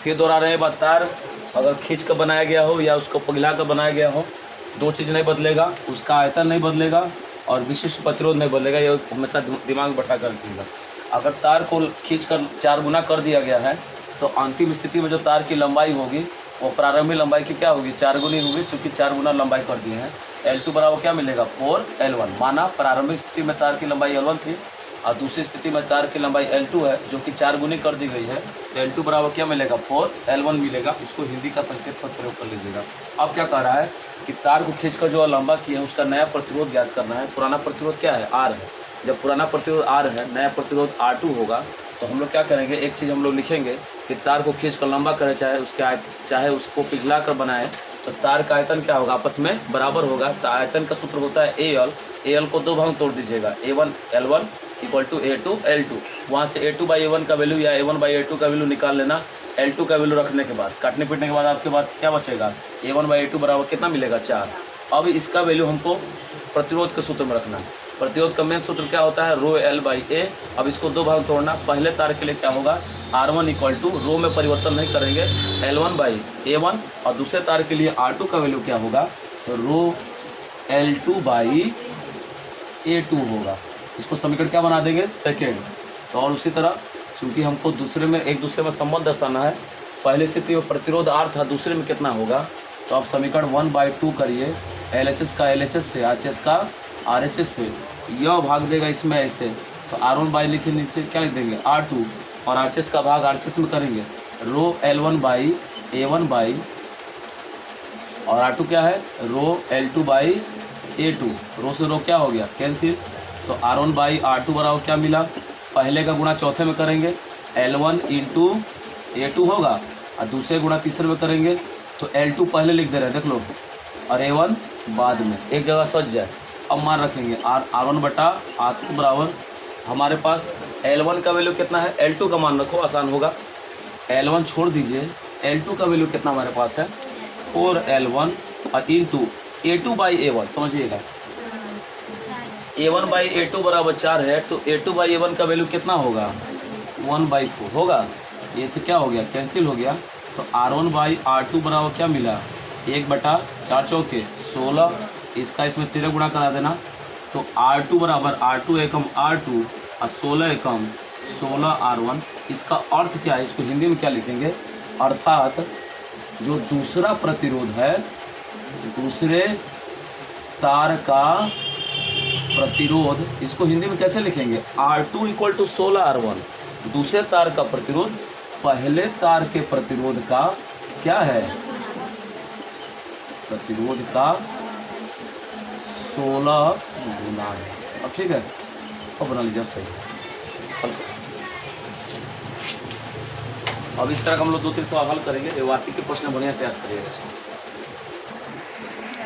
फिर दोहरा रहे हैं बात, तार अगर खींच कर बनाया गया हो या उसको पिघला कर बनाया गया हो, दो चीज़ नहीं बदलेगा, उसका आयतन नहीं बदलेगा और विशिष्ट प्रतिरोध नहीं बदलेगा। ये हमेशा दिमाग में बैठा कर रखिएगा। अगर तार को खींच कर 4 गुना कर दिया गया है तो अंतिम स्थिति में जो तार की लंबाई होगी वो प्रारंभिक लंबाई की क्या होगी, 4 गुनी होगी, चूँकि 4 गुना लंबाई कर दिए हैं। L2 बराबर क्या मिलेगा, 4L1। माना प्रारंभिक स्थिति में तार की लंबाई L1 थी और दूसरी स्थिति में तार की लंबाई L2 है जो कि 4 गुनी कर दी गई है। L2 बराबर क्या मिलेगा, 4L1 मिलेगा। इसको हिंदी का संकेत पर प्रयोग कर लीजिएगा। अब क्या कह रहा है कि तार को खींचकर जो लंबा किया है उसका नया प्रतिरोध ज्ञात करना है। पुराना प्रतिरोध क्या है, R है। जब पुराना प्रतिरोध R है, नया प्रतिरोध R2 होगा, तो हम लोग क्या करेंगे, एक चीज़ हम लोग लिखेंगे कि तार को खींच कर लंबा करें, चाहे उसको पिघला कर बनाए, तो तार का आयतन क्या होगा, आपस में बराबर होगा। तो आयतन का सूत्र होता है AL को 2 भाग में तोड़ दीजिएगा, A1L1 इक्वल टू A2L2। वहाँ से A2/A1 का वैल्यू या A1/A2 का वैल्यू निकाल लेना। L2 का वैल्यू रखने के बाद, काटने पीटने के बाद आपके बाद क्या बचेगा, A1/A2 बराबर कितना मिलेगा, 4। अब इसका वैल्यू हमको प्रतिरोध के सूत्र में रखना है। प्रतिरोध का मेन सूत्र क्या होता है, ρL/A। अब इसको 2 भाग तोड़ना। पहले तार के लिए क्या होगा, R1 इक्वल टू, रो में परिवर्तन नहीं करेंगे, L1/A1। और दूसरे तार के लिए R2 का वैल्यू क्या होगा, ρL2/A2 होगा। इसको समीकरण क्या बना देंगे, सेकेंड। तो और उसी तरह चूँकि हमको एक दूसरे में संबंध दर्शाना है, पहले स्थिति में प्रतिरोध R था, दूसरे में कितना होगा, तो आप समीकरण 1/2 करिए। LHS का LHS से, RHS का RHS से, यह भाग देगा इसमें ऐसे, तो R1 लिखे नीचे क्या लिख देंगे, R2, और RHS का भाग RHS में करेंगे, ρL1/A1 और R2 क्या है, ρL2/A2। रो से रो क्या हो गया, कैंसिल। तो R1/R2 बराबर क्या मिला, पहले का गुणा चौथे में करेंगे, L1 इंटू A2 होगा, और दूसरे गुणा तीसरे में करेंगे, तो L2 पहले लिख दे रहे हैं, देख लो, और A1 बाद में, एक जगह सज जाए। अब मान रखेंगे R1/R2 बराबर, हमारे पास L1 का वैल्यू कितना है, L2 का मान रखो, आसान होगा। L1 छोड़ दीजिए, L2 का वैल्यू कितना हमारे पास है, 4L1 और इंटू A2/A1, समझिएगा, A1/A2 बराबर 4 है, तो A2/A1 का वैल्यू कितना होगा, 1/4 होगा। ये से क्या हो गया, कैंसिल हो गया। तो R1/R2 बराबर क्या मिला, 1/4 चौके 16, इसका इसमें 13 गुणा करा देना। तो R2 बराबर R2 एकम R2 और 16 एकम 16 R1। इसका अर्थ क्या है, इसको हिंदी में क्या लिखेंगे, अर्थात जो दूसरा प्रतिरोध है, दूसरे तार का प्रतिरोध, इसको हिंदी में कैसे लिखेंगे, R2 इक्वल टू 16 R1। दूसरे तार का प्रतिरोध पहले तार के प्रतिरोध का क्या है, प्रतिरोध का 16 गुना है। अब ठीक है, अब बना लीजिए, अब सही। अब इस तरह का हम लोग 2-3 सवाल हल करेंगे। वार्षिक के प्रश्न बढ़िया से याद करिएगा।